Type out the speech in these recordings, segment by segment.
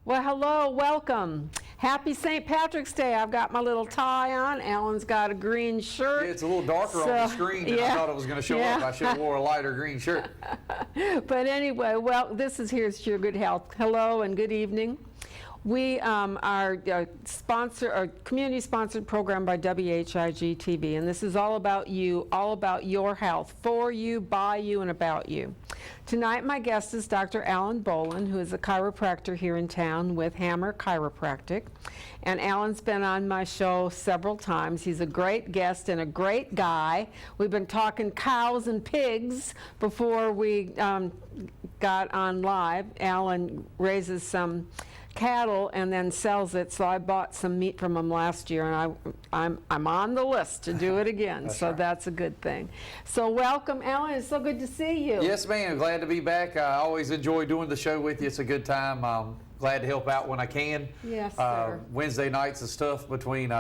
Well, hello, welcome. Happy St. Patrick's Day. I've got my little tie on. Alan's got a green shirt. Yeah, it's a little darker on the screen than I thought it was going to show up. I should have wore a lighter green shirt. But anyway, well, here's to your good health. Hello and good evening. We are a community-sponsored program by WHIG TV, and this is all about you, all about your health, for you, by you, and about you. Tonight, my guest is Dr. Alan Bolin, who is a chiropractor here in town with Hammer Chiropractic. And Alan's been on my show several times. He's a great guest and a great guy. We've been talking cows and pigs before we got on live. Alan raises some cattle and then sells it, so I bought some meat from him last year, and I'm on the list to do it again. So right. That's a good thing. So welcome, Alan. It's so good to see you. Yes, ma'am. Glad to be back. I always enjoy doing the show with you. It's a good time. Glad to help out when I can. Yes, sir. Wednesday nights is tough between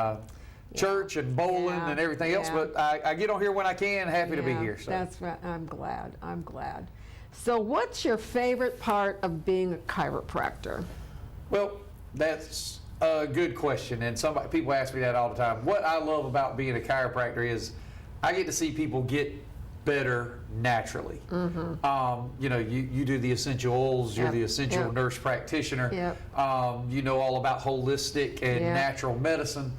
church and bowling and everything else, but I get on here when I can. Happy to be here. So. That's right. I'm glad. I'm glad. So what's your favorite part of being a chiropractor? Well, that's a good question, and people ask me that all the time. What I love about being a chiropractor is I get to see people get better naturally. Mm-hmm. You do the essential oils, you're the essential nurse practitioner. Yep. You know all about holistic and natural medicine.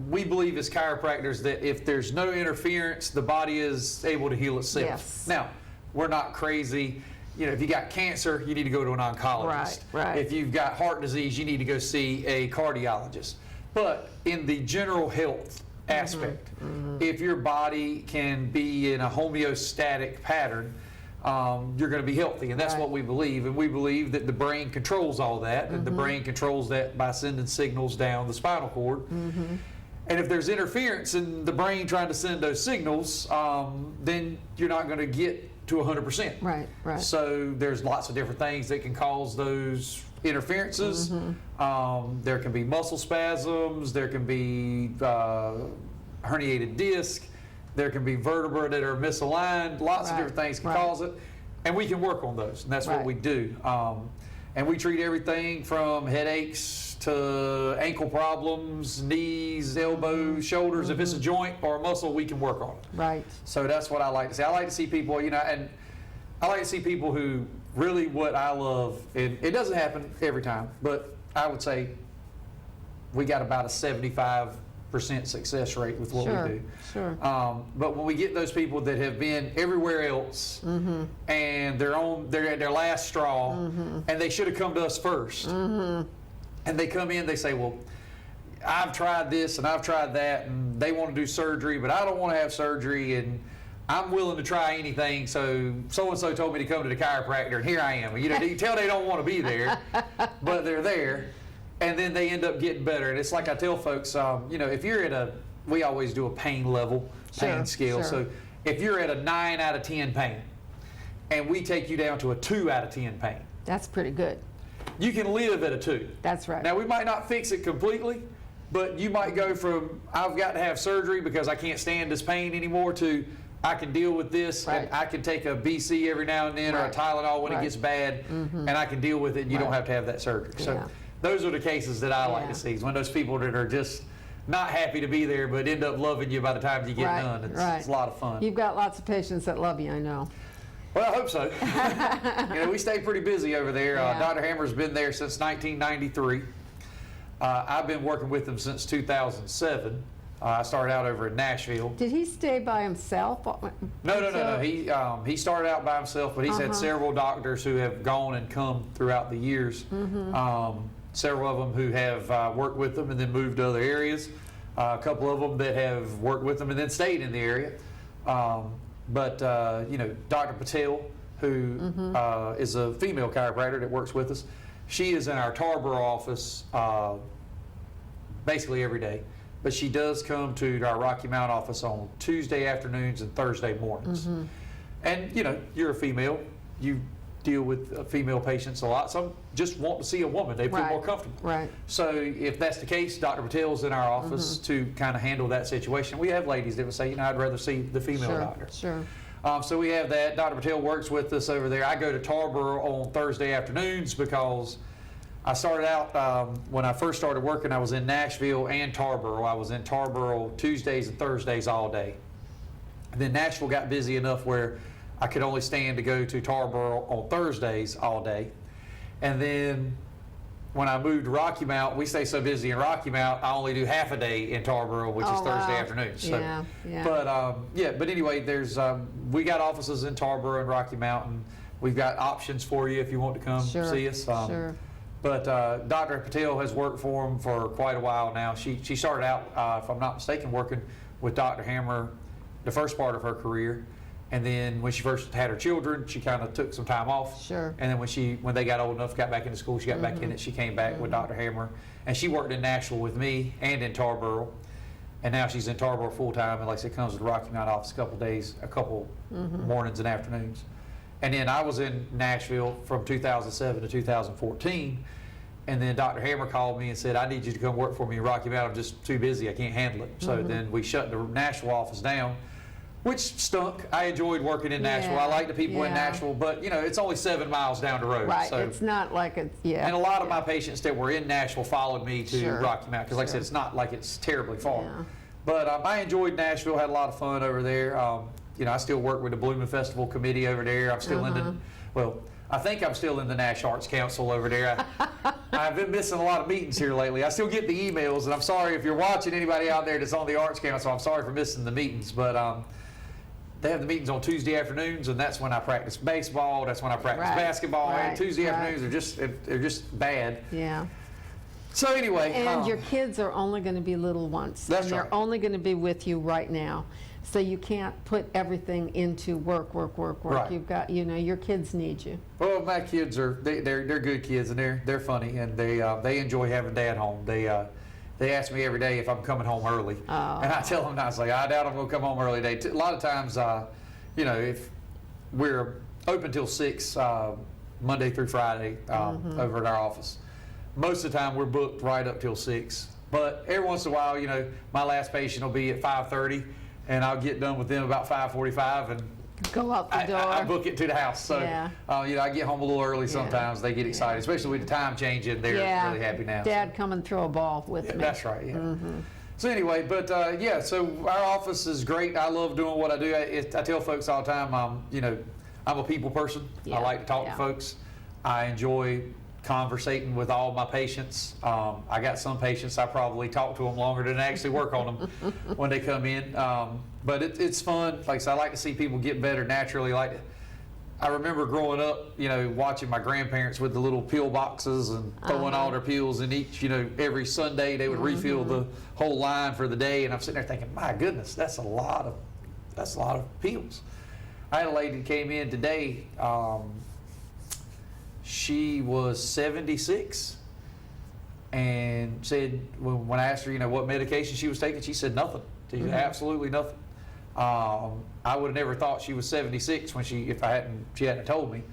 We believe as chiropractors that if there's no interference, the body is able to heal itself. Yes. Now, we're not crazy. You know, if you got cancer, you need to go to an oncologist. Right. If you've got heart disease, you need to go see a cardiologist. But in the general health aspect, if your body can be in a homeostatic pattern, you're going to be healthy, and that's what we believe. And we believe that the brain controls all that, and the brain controls that by sending signals down the spinal cord. And if there's interference in the brain trying to send those signals, then you're not going to get to 100%. Right. So there's lots of different things that can cause those interferences. There can be muscle spasms, there can be herniated disc, there can be vertebrae that are misaligned, lots of different things can cause it, and we can work on those, and that's what we do. And we treat everything from headaches to ankle problems, knees, elbows, shoulders. If it's a joint or a muscle, we can work on it. Right. So that's what I like to see. I like to see people, and I like to see people who really what I love, and it doesn't happen every time, but I would say we got about a 75% success rate with what we do. Sure. But when we get those people that have been everywhere else and they're at their last straw and they should have come to us first, and they come in, they say, well, I've tried this and I've tried that, and they want to do surgery, but I don't want to have surgery, and I'm willing to try anything, so so-and-so told me to come to the chiropractor, and here I am. You can tell they don't want to be there, but they're there, and then they end up getting better. And it's like I tell folks, if you're we always do a pain level, pain scale. So if you're at a 9 out of 10 pain, and we take you down to a 2 out of 10 pain. That's pretty good. You can live at a 2. That's right. Now, we might not fix it completely, but you might go from, I've got to have surgery because I can't stand this pain anymore, to I can deal with this, and I can take a BC every now and then, or a Tylenol when it gets bad, and I can deal with it, and you don't have to have that surgery. So those are the cases that I like to see, is when those people that are just not happy to be there, but end up loving you by the time you get done. It's a lot of fun. You've got lots of patients that love you, I know. Well, I hope so. We stay pretty busy over there. Dr. Hammer's been there since 1993. I've been working with him since 2007. I started out over in Nashville. Did he stay by himself? No. He started out by himself, but he's had several doctors who have gone and come throughout the years. Several of them who have worked with them and then moved to other areas. A couple of them that have worked with them and then stayed in the area. But Dr. Patel, who is a female chiropractor that works with us, she is in our Tarboro office basically every day. But she does come to our Rocky Mount office on Tuesday afternoons and Thursday mornings. And you're a female, you deal with female patients a lot. Some just want to see a woman, they feel more comfortable. Right. So if that's the case, Dr. Patel's in our office to kind of handle that situation. We have ladies that would say, I'd rather see the female doctor. Sure. So we have that. Dr. Patel works with us over there. I go to Tarboro on Thursday afternoons because I started out, when I first started working, I was in Nashville and Tarboro. I was in Tarboro Tuesdays and Thursdays all day. And then Nashville got busy enough where I could only stand to go to Tarboro on Thursdays all day. And then when I moved to Rocky Mount, we stay so busy in Rocky Mount, I only do half a day in Tarboro, which is Thursday afternoons. So, Yeah. but anyway, we got offices in Tarboro and Rocky Mountain. We've got options for you if you want to come see us. Sure. But Dr. Patel has worked for him for quite a while now. She started out, if I'm not mistaken, working with Dr. Hammer the first part of her career. And then when she first had her children, she kind of took some time off. Sure. And then when they got old enough, got back into school, she got back in it. She came back with Dr. Hammer. And she worked in Nashville with me and in Tarboro. And now she's in Tarboro full time. And like I said, comes to the Rocky Mount office a couple mornings and afternoons. And then I was in Nashville from 2007 to 2014. And then Dr. Hammer called me and said, I need you to come work for me in Rocky Mount. I'm just too busy. I can't handle it. So then we shut the Nashville office down, which stunk. I enjoyed working in Nashville. I like the people in Nashville, but it's only 7 miles down the road. Right, So, it's not like it's, and a lot of my patients that were in Nashville followed me to Sure. Rocky Mount, because like I said, it's not like it's terribly far. Yeah. But I enjoyed Nashville, had a lot of fun over there. I still work with the Bolin Festival Committee over there. I'm still I think I'm still in the Nash Arts Council over there. I've been missing a lot of meetings here lately. I still get the emails, and I'm sorry if you're watching anybody out there that's on the Arts Council. I'm sorry for missing the meetings, but they have the meetings on Tuesday afternoons, and that's when I practice baseball. That's when I practice basketball. And Tuesday afternoons they're just bad. Yeah. So anyway, And your kids are only going to be little ones. That's and right. They're only going to be with you right now. So you can't put everything into work. Right. You've got, your kids need you. well, my kids they're good kids, and they're funny, and they enjoy having dad home. They ask me every day if I'm coming home early, and I tell them, I was like, I doubt I'm going to come home early today. A lot of times, if we're open till 6 Monday through Friday over at our office. Most of the time, we're booked right up till 6. But every once in a while, my last patient will be at 5:30, and I'll get done with them about 5:45, and Go out the door. I book it to the house. So, Yeah. I get home a little early sometimes. They get excited, especially with the time changing. They're really happy now. Dad, come and throw a ball with me. That's right, yeah. So anyway, but so our office is great. I love doing what I do. I tell folks all the time, I'm a people person. Yeah, I like to talk yeah. to folks. I enjoy conversating with all my patients. I got some patients, I probably talk to them longer than I actually work on them when they come in. But it's fun. Like I said, I like to see people get better naturally. I remember growing up, watching my grandparents with the little pill boxes and throwing all their pills in each, every Sunday they would refill the whole line for the day. And I'm sitting there thinking, my goodness, that's a lot of pills. I had a lady that came in today. She was 76 and said, when I asked her, what medication she was taking, she said nothing. She said absolutely nothing. I would have never thought she was 76 when she hadn't told me.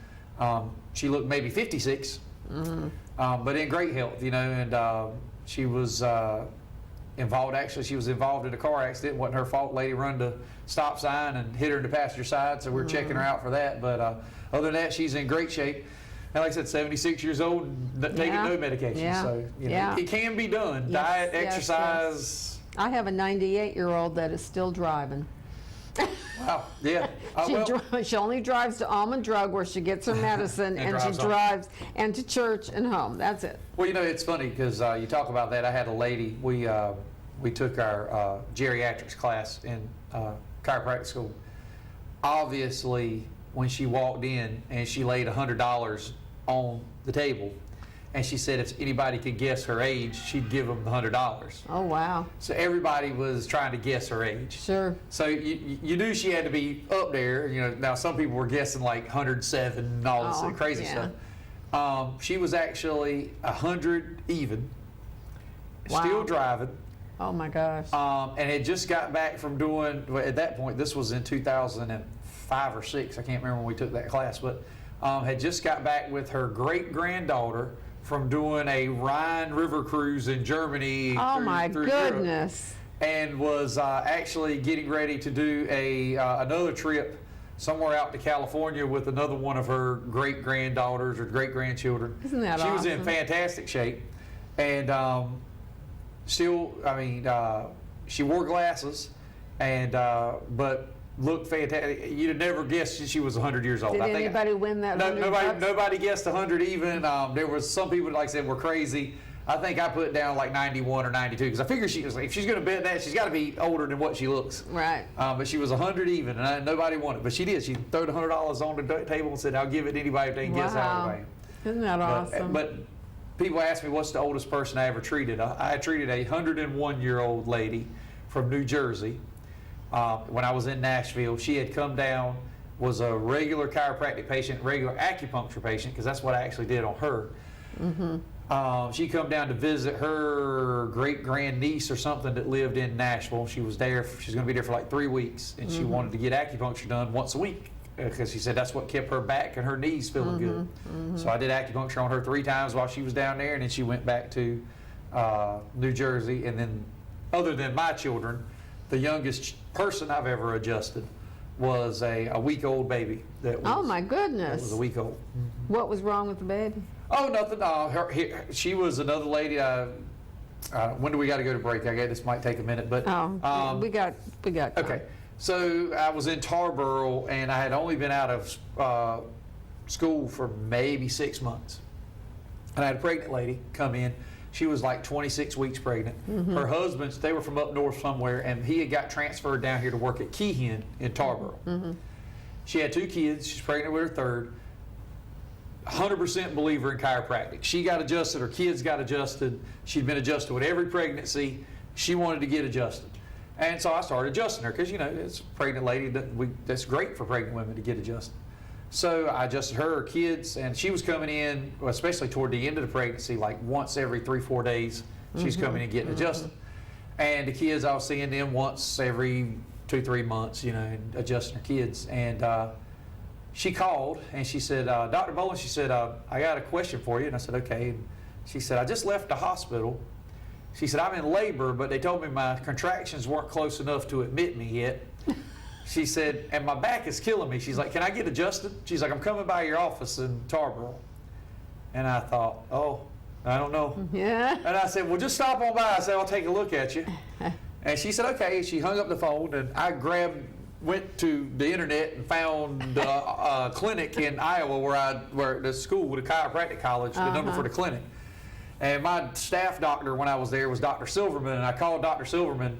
She looked maybe 56, but in great health, and she was involved. Actually, she was involved in a car accident. It wasn't her fault. Lady run the stop sign and hit her in the passenger side, so we're checking her out for that. But other than that, she's in great shape. And like I said, 76 years old, taking no medication. Yeah. So it can be done. Yes, Diet, yes, exercise. I have a 98-year-old that is still driving. Wow. Yeah. She only drives to Almond Drug where she gets her medicine, and she drives and to church and home. That's it. Well, it's funny because you talk about that. I had a lady. We took our geriatrics class in chiropractic school. Obviously, when she walked in and she laid $100 on the table, and she said if anybody could guess her age, she'd give them the $100. Oh, wow. So everybody was trying to guess her age. Sure. So you knew she had to be up there. Now some people were guessing like 107 and all this crazy stuff. She was actually 100 even, still driving. Oh my gosh. And had just got back from doing, at that point, this was in 2005 or 6, I can't remember when we took that class, but had just got back with her great-granddaughter from doing a Rhine River cruise in Germany. Oh my goodness. Europe, and was actually getting ready to do another trip somewhere out to California with another one of her great-granddaughters or great-grandchildren. Isn't that She was in awesome? fantastic shape. And still, I mean, she wore glasses, and but looked fantastic. You'd have never guessed she was 100 years old. Did I think anybody win that? 100 bucks? nobody guessed 100 even. There was some people, like I said, were crazy. I think I put down like 91 or 92 because I figured she was like, if she's going to bet that, she's got to be older than what she looks. Right. But she was 100 even, and nobody won it. But she did. She threw the $100 on the table and said, "I'll give it to anybody if they can guess how to win." Isn't that awesome? But people ask me, what's the oldest person I ever treated? I treated a 101-year-old lady from New Jersey when I was in Nashville. She had come down, was a regular chiropractic patient, regular acupuncture patient, because that's what I actually did on her. She come down to visit her great-grand-niece or something that lived in Nashville. She was there, she's going to be there for like 3 weeks, and she wanted to get acupuncture done once a week because she said that's what kept her back and her knees feeling good. So I did acupuncture on her 3 times while she was down there, and then she went back to New Jersey. And then, other than my children, the youngest person I've ever adjusted was a week-old baby. That was, oh my that goodness. was a week old. What was wrong with the baby? Oh, nothing. She was another lady. When do we got to go to break? I guess this might take a minute, but Oh, we got time. okay. So I was in Tarboro, and I had only been out of school for maybe 6 months, and I had a pregnant lady come in. She was like 26 weeks pregnant. Her husband, they were from up north somewhere, and he had got transferred down here to work at Keehan in Tarboro. She had 2 kids. She's pregnant with her third. 100% believer in chiropractic. She got adjusted, her kids got adjusted. She'd been adjusted with every pregnancy. She wanted to get adjusted. And so I started adjusting her because, you know, it's a pregnant lady. That's great for pregnant women to get adjusted. So I adjusted her kids, and she was coming in, well, especially toward the end of the pregnancy, like once every 3-4 days, she's coming in getting adjusted. And the kids, I was seeing them once every 2-3 months, you know, and adjusting her kids. And she called and she said, Dr. Bolin, she said, I got a question for you. And I said, okay. And she said, I just left the hospital. She said, I'm in labor, but they told me my contractions weren't close enough to admit me yet. She said, and my back is killing me. She's like, can I get adjusted? She's like, I'm coming by your office in Tarboro. And I thought, oh, I don't know. Yeah. And I said, well, just stop on by. I said, I'll take a look at you. And she said, okay. She hung up the phone, and I went to the internet and found a clinic in Iowa where the school, the chiropractic college, the number for the clinic. And my staff doctor when I was there was Dr. Silverman, and I called Dr. Silverman,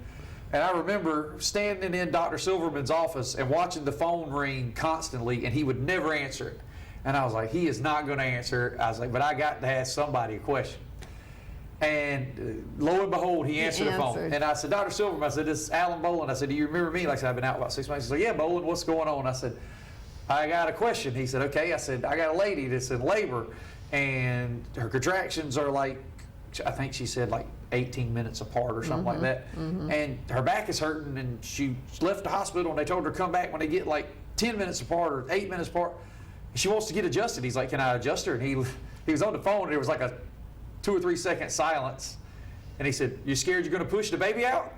and I remember standing in Dr. Silverman's office and watching the phone ring constantly, and he would never answer it. And I was like, he is not going to answer it. I was like, but I got to ask somebody a question. And lo and behold, he answered the phone. And I said, Dr. Silverman, I said, this is Alan Bolin. I said, do you remember me? Like I said, I've been out about 6 months. He said, yeah, Bolin, what's going on? I said, I got a question. He said, okay. I said, I got a lady that's in labor, and her contractions are like, I think she said like 18 minutes apart or something like that. And her back is hurting, and she left the hospital, and they told her to come back when they get like 10 minutes apart or 8 minutes apart. She wants to get adjusted. He's like, can I adjust her? And he was on the phone, and there was like a 2 or 3 second silence. And he said, you scared you're going to push the baby out?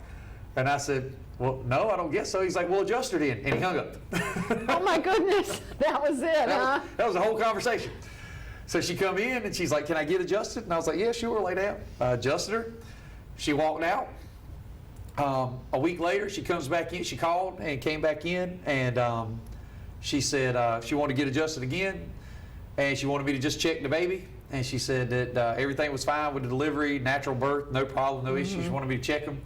And I said, well, no, I don't guess so. He's like, well, adjust her then. And he hung up. Oh my goodness, that was it, huh? That was the whole conversation. So she come in, and she's like, can I get adjusted? And I was like, yeah, sure, lay down. I adjusted her. She walked out. A week later, she comes back in. She called and came back in, and she said she wanted to get adjusted again, and she wanted me to just check the baby. And she said that everything was fine with the delivery, natural birth, no problem, no issues. She wanted me to check them.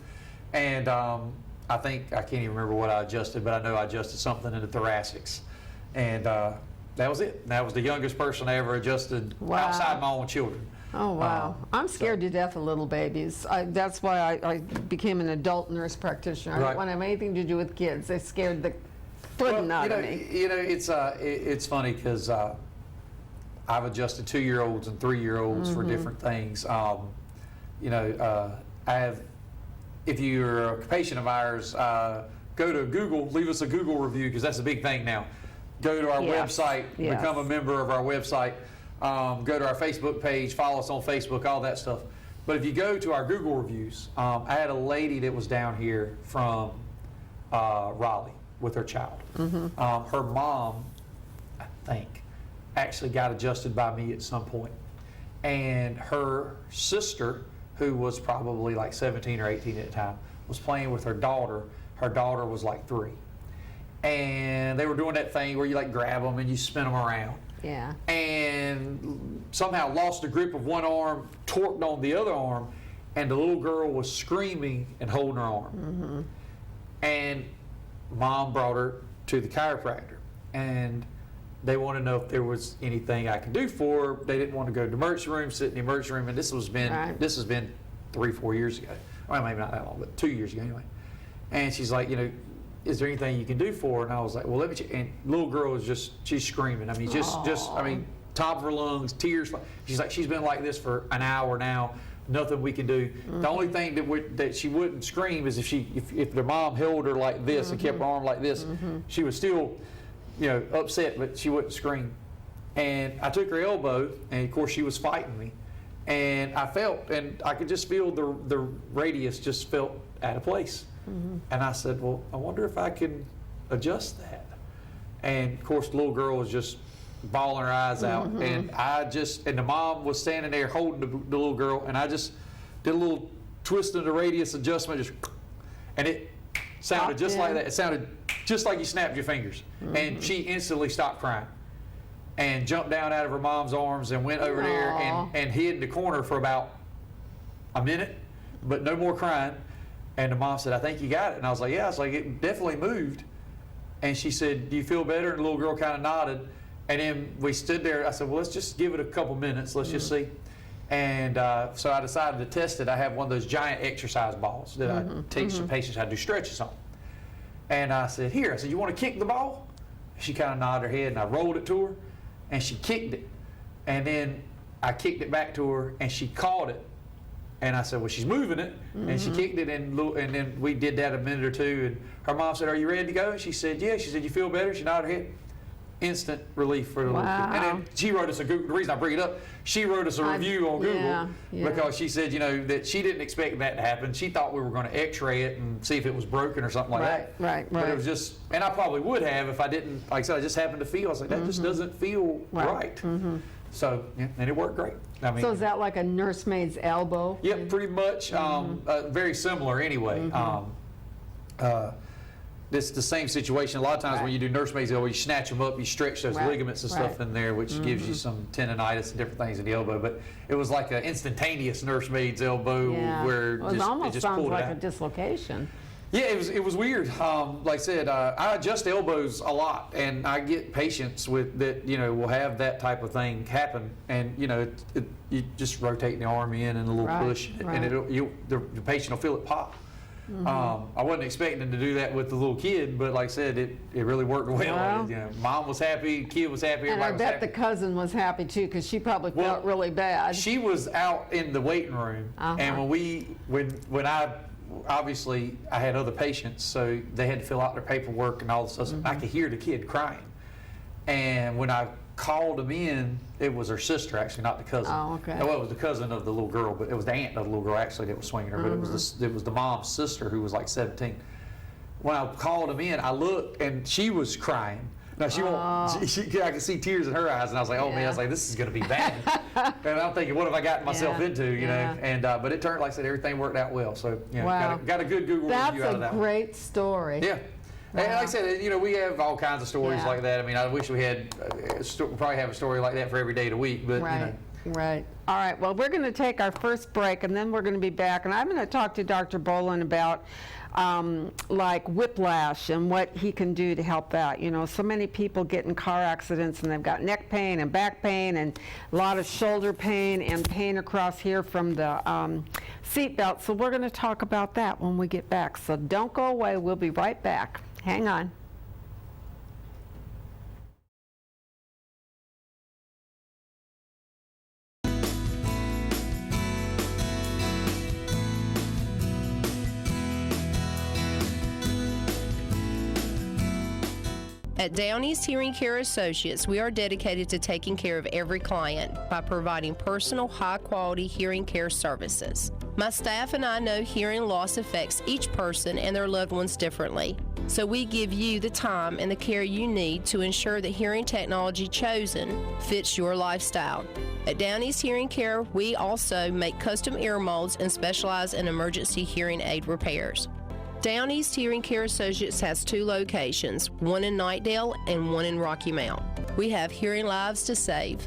And I think, I can't even remember what I adjusted, but I know I adjusted something in the thoracics. And that was it. That was the youngest person I ever adjusted outside my own children. Oh, wow. I'm scared to death of little babies. That's why I became an adult nurse practitioner. I don't want to have anything to do with kids. They scared the pudding out of me. You know, it's funny because I've adjusted 2-year-olds and 3-year-olds for different things. You know, I have, if you're a patient of ours, go to Google, leave us a Google review, because that's a big thing now. Go to our website, become a member of our website, go to our Facebook page, follow us on Facebook, all that stuff. But if you go to our Google reviews, I had a lady that was down here from Raleigh, with her child. Her mom, I think, actually got adjusted by me at some point. And her sister, who was probably like 17 or 18 at the time, was playing with her daughter. Her daughter was like 3. And they were doing that thing where you like grab them and you spin them around. Yeah. And somehow lost the grip of one arm, torqued on the other arm, and the little girl was screaming and holding her arm. And mom brought her to the chiropractor, and they wanted to know if there was anything I could do for her. They didn't want to go to the emergency room, sit in the emergency room, and this has been 3-4 years ago. Well, maybe not that long, but 2 years ago anyway. And she's like, you know, is there anything you can do for her? And I was like, well, let me check. And little girl is just, she's screaming. I mean, I mean, top of her lungs, tears. She's like, she's been like this for an hour now. Nothing we can do. The only thing that she wouldn't scream is if the mom held her like this and kept her arm like this, she was still, you know, upset, but she wouldn't scream. And I took her elbow, and of course she was fighting me. And I felt, and I could just feel the radius just felt out of place. And I said, well, I wonder if I can adjust that. And of course the little girl was just bawling her eyes out. And and the mom was standing there holding the little girl, and I just did a little twist of the radius adjustment, and it sounded just like that. It sounded just like you snapped your fingers. And she instantly stopped crying and jumped down out of her mom's arms and went over there and hid in the corner for about a minute, but no more crying. And the mom said, I think you got it. And I was like, yeah. I was like, it definitely moved. And she said, do you feel better? And the little girl kind of nodded. And then we stood there. I said, well, let's just give it a couple minutes. Let's just see. And so I decided to test it. I have one of those giant exercise balls that I teach the patients how to do stretches on. And I said, here. I said, you want to kick the ball? She kind of nodded her head, and I rolled it to her, and she kicked it. And then I kicked it back to her, and she caught it. And I said, well, she's moving it. And she kicked it, and then we did that a minute or two. And her mom said, are you ready to go? And she said, yeah. She said, you feel better? She nodded her head. Instant relief for the little kid. And then she wrote us the reason I bring it up, she wrote us a review on Google because she said, you know, that she didn't expect that to happen. She thought we were going to x-ray it and see if it was broken or something like that. Right. But it was just, and I probably would have if I didn't, like I said, I just happened to feel, I was like, that just doesn't feel right. So, yeah, and it worked great. I mean, So is that like a nursemaid's elbow? Yep, pretty much. Very similar anyway. It's the same situation. A lot of times when you do nursemaid's elbow, you snatch them up, you stretch those ligaments and stuff in there, which gives you some tendonitis and different things in the elbow. But it was like an instantaneous nursemaid's elbow where it just sounds pulled it like out. a dislocation. Yeah, it was weird. Like I said, I adjust elbows a lot, and I get patients with that, you know, will have that type of thing happen, and you know, you just rotate the arm in and a little push, and the patient will feel it pop. I wasn't expecting to do that with the little kid, but like I said, it really worked well. You know, mom was happy, kid was happy, And I everybody was bet happy. the cousin was happy too, because she probably felt really bad. She was out in the waiting room, and when I obviously I had other patients, so they had to fill out their paperwork and all this stuff. I could hear the kid crying, and when I called him in, it was her sister actually, not the cousin. Oh, okay. Well, it was the cousin of the little girl, but it was the aunt of the little girl actually that was swinging her. But it was the mom's sister who was like 17. When I called him in, I looked and she was crying. Now she won't. I could see tears in her eyes, and I was like, "Oh man!" I was like, "This is going to be bad." And I'm thinking, "What have I gotten myself into?" You know. And but it turned, like I said, everything worked out well. So you know, got a good Google review out of that. That's a great story. Yeah. And like I said, you know, we have all kinds of stories like that. I mean, I wish we had, probably have a story like that for every day of the week, but you know. Right. All right. Well, we're going to take our first break, and then we're going to be back. And I'm going to talk to Dr. Bolin about like whiplash and what he can do to help that. You know, so many people get in car accidents, and they've got neck pain and back pain and a lot of shoulder pain and pain across here from the seat belt. So we're going to talk about that when we get back. So don't go away. We'll be right back. Hang on. At Down East Hearing Care Associates, we are dedicated to taking care of every client by providing personal, high-quality hearing care services. My staff and I know hearing loss affects each person and their loved ones differently. So we give you the time and the care you need to ensure the hearing technology chosen fits your lifestyle. At Down East Hearing Care, we also make custom ear molds and specialize in emergency hearing aid repairs. Down East Hearing Care Associates has 2 locations, one in Knightdale and one in Rocky Mount. We have hearing lives to save.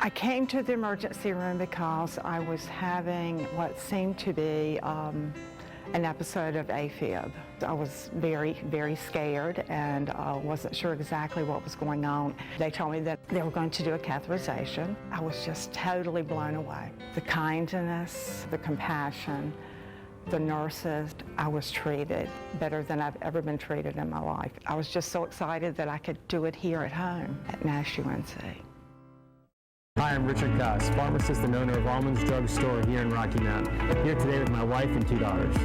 I came to the emergency room because I was having what seemed to be an episode of AFib. I was very, very scared and wasn't sure exactly what was going on. They told me that they were going to do a catheterization. I was just totally blown away. The kindness, the compassion, the nurses, I was treated better than I've ever been treated in my life. I was just so excited that I could do it here at home at Nash UNC. Hi, I'm Richard Goss, pharmacist and owner of Almonds Drug Store here in Rocky Mount. Here today with my wife and 2 daughters.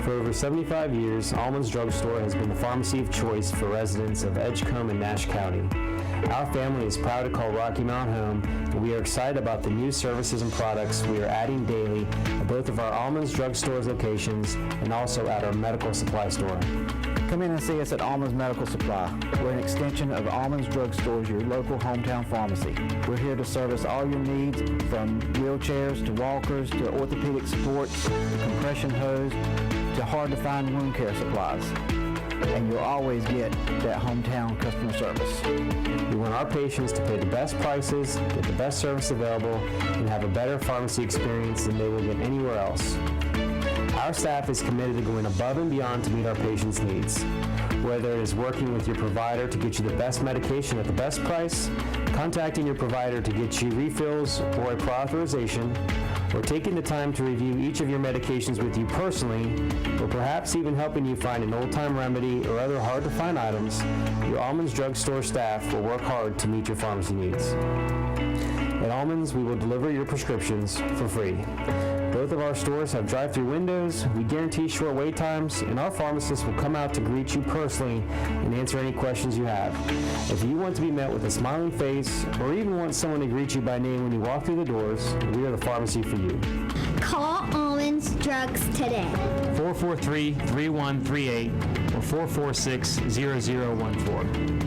For over 75 years, Almonds Drug Store has been the pharmacy of choice for residents of Edgecombe and Nash County. Our family is proud to call Rocky Mount home, and we are excited about the new services and products we are adding daily at both of our Almonds Drug Store's locations and also at our medical supply store. Come in and see us at Almonds Medical Supply. We're an extension of Almonds Drug Stores, your local hometown pharmacy. We're here to service all your needs, from wheelchairs to walkers to orthopedic supports, compression hose to hard-to-find wound care supplies. And you'll always get that hometown customer service. We want our patients to pay the best prices, get the best service available, and have a better pharmacy experience than they will get anywhere else. Our staff is committed to going above and beyond to meet our patients' needs. Whether it is working with your provider to get you the best medication at the best price, contacting your provider to get you refills or a prior authorization, or taking the time to review each of your medications with you personally, or perhaps even helping you find an old-time remedy or other hard-to-find items, your Almonds Drug Store staff will work hard to meet your pharmacy needs. At Almonds, we will deliver your prescriptions for free. Both of our stores have drive-through windows, we guarantee short wait times, and our pharmacists will come out to greet you personally and answer any questions you have. If you want to be met with a smiling face, or even want someone to greet you by name when you walk through the doors, we are the pharmacy for you. Call Almonds Drugs today. 443-3138 or 446-0014.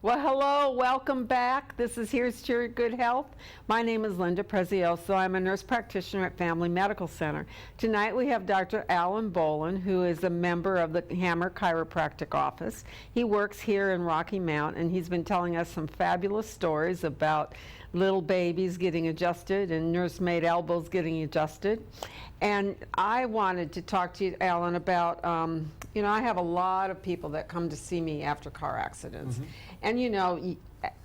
Well, hello, welcome back. This is Here's to Your Good Health. My name is Linda Prezioso. I'm a nurse practitioner at Family Medical Center. Tonight we have Dr. Alan Bolin, who is a member of the Hammer Chiropractic office. He works here in Rocky Mount, and he's been telling us some fabulous stories about little babies getting adjusted and nursemaid elbows getting adjusted. And I wanted to talk to you, Alan, about, you know, I have a lot of people that come to see me after car accidents. Mm-hmm. And you know,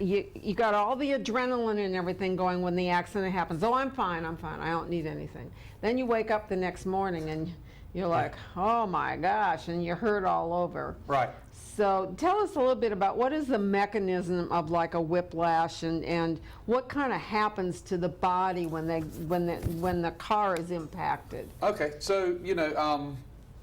you got all the adrenaline and everything going when the accident happens. Oh, I'm fine, I don't need anything. Then you wake up the next morning and you're like, oh my gosh, and you're hurt all over. Right. So tell us a little bit about what is the mechanism of like a whiplash, and what kind of happens to the body when the car is impacted. Okay, so you know,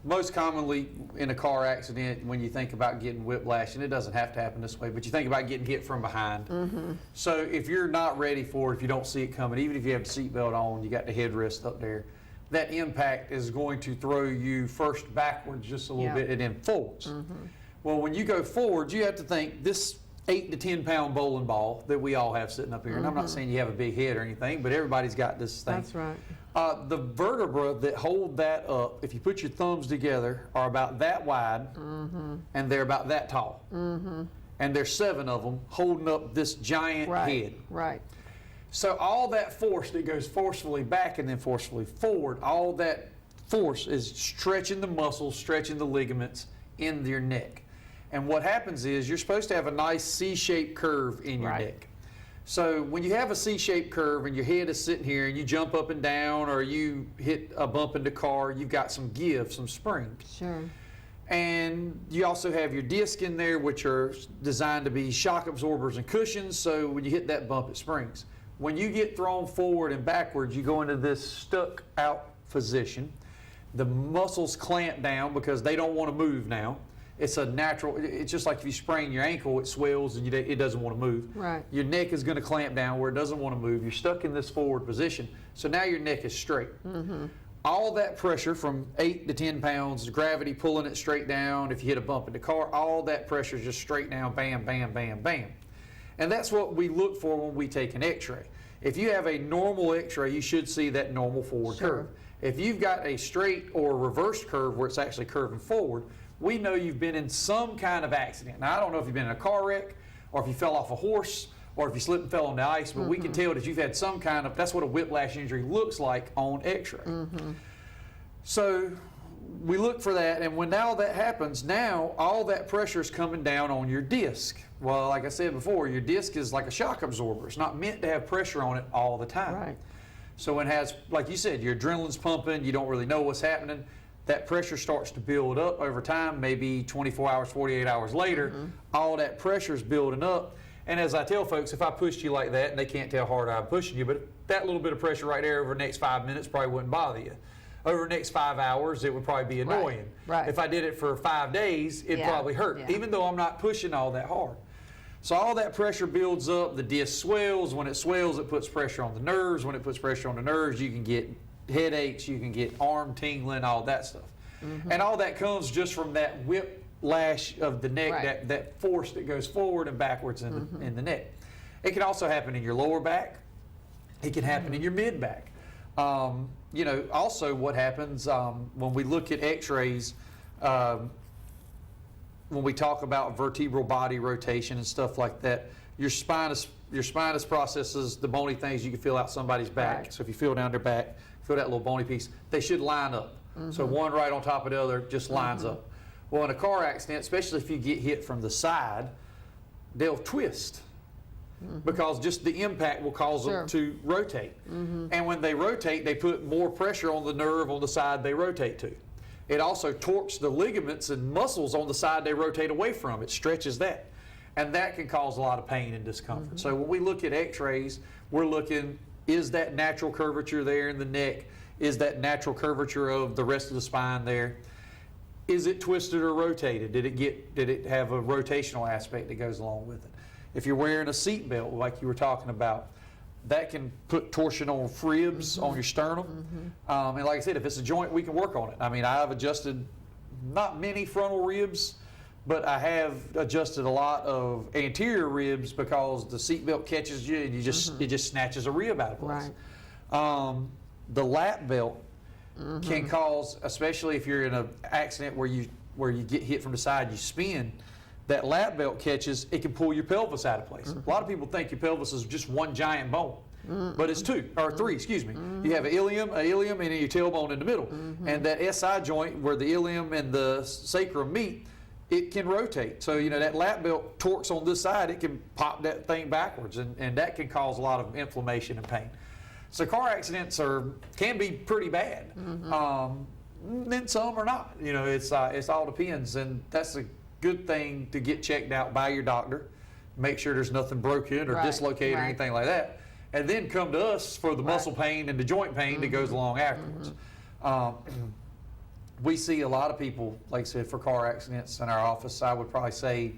most commonly in a car accident, when you think about getting whiplash, and it doesn't have to happen this way, but you think about getting hit from behind. Mm-hmm. So if you're not ready for it, if you don't see it coming, even if you have the seatbelt on, you got the headrest up there, that impact is going to throw you first backwards just a little bit and then forwards. Mm-hmm. Well, when you go forward, you have to think this 8 to 10 pound bowling ball that we all have sitting up here. And I'm not saying you have a big head or anything, but everybody's got this thing. That's right. The vertebra that hold that up, if you put your thumbs together, are about that wide, and they're about that tall. And there's 7 of them holding up this giant head. Right. So all that force that goes forcefully back and then forcefully forward, all that force is stretching the muscles, stretching the ligaments in your neck. And what happens is you're supposed to have a nice C-shaped curve in your neck. So when you have a C-shaped curve and your head is sitting here and you jump up and down or you hit a bump in the car, you've got some give, some spring. Sure. And you also have your disc in there, which are designed to be shock absorbers and cushions, so when you hit that bump, it springs. When you get thrown forward and backwards, you go into this stuck out position. The muscles clamp down because they don't want to move now. It's a natural, it's just like if you sprain your ankle, it swells and it doesn't want to move. Right. Your neck is going to clamp down where it doesn't want to move. You're stuck in this forward position. So now your neck is straight. All that pressure from 8 to 10 pounds, gravity pulling it straight down. If you hit a bump in the car, all that pressure is just straight down, bam, bam, bam, bam. And that's what we look for when we take an x-ray. If you have a normal x-ray, you should see that normal forward curve. If you've got a straight or reversed curve where it's actually curving forward, we know you've been in some kind of accident. Now, I don't know if you've been in a car wreck or if you fell off a horse or if you slipped and fell on the ice, but we can tell that you've had some kind of, that's what a whiplash injury looks like on x-ray. So we look for that, and when now that happens, now all that pressure is coming down on your disc. Well, like I said before, your disc is like a shock absorber. It's not meant to have pressure on it all the time. Right. So it has, like you said, your adrenaline's pumping, you don't really know what's happening. That pressure starts to build up over time, maybe 24 hours, 48 hours later, all that pressure is building up. And as I tell folks, if I pushed you like that, and they can't tell how hard I'm pushing you, but that little bit of pressure right there over the next 5 minutes probably wouldn't bother you. Over the next 5 hours, it would probably be annoying. Right. If I did it for 5 days, it'd probably hurt, even though I'm not pushing all that hard. So all that pressure builds up, the disc swells. When it swells, it puts pressure on the nerves. When it puts pressure on the nerves, you can get headaches, you can get arm tingling, all that stuff. And all that comes just from that whiplash of the neck, that force that goes forward and backwards in the neck. It can also happen in your lower back. It can happen in your mid back. You know, also what happens when we look at x-rays, when we talk about vertebral body rotation and stuff like that, your spinous processes the bony things you can feel out somebody's back. Right. So if you feel down their back, feel that little bony piece, they should line up. So one right on top of the other just lines up. Well, in a car accident, especially if you get hit from the side, they'll twist. Because just the impact will cause them to rotate. And when they rotate, they put more pressure on the nerve on the side they rotate to. It also torques the ligaments and muscles on the side they rotate away from. It stretches that. And that can cause a lot of pain and discomfort. So when we look at x-rays, we're looking, is that natural curvature there in the neck? Is that natural curvature of the rest of the spine there? Is it twisted or rotated? Did it have a rotational aspect that goes along with it? If you're wearing a seat belt, like you were talking about, that can put torsion on ribs on your sternum. And like I said, if it's a joint, we can work on it. I mean, I've adjusted not many frontal ribs, but I have adjusted a lot of anterior ribs because the seat belt catches you and it just snatches a rib out of place. The lap belt can cause, especially if you're in an accident where you get hit from the side, you spin, that lap belt catches, it can pull your pelvis out of place. A lot of people think your pelvis is just one giant bone, but it's two, or three, excuse me. You have an ilium, and then your tailbone in the middle. And that SI joint where the ilium and the sacrum meet, it can rotate. So, you know, that lap belt torques on this side, it can pop that thing backwards, and that can cause a lot of inflammation and pain. So car accidents can be pretty bad. Then some are not. You know, it's all depends, and that's a good thing to get checked out by your doctor. Make sure there's nothing broken or dislocated or anything like that, and then come to us for the muscle pain and the joint pain that goes along afterwards. We see a lot of people, like I said, for car accidents in our office. I would probably say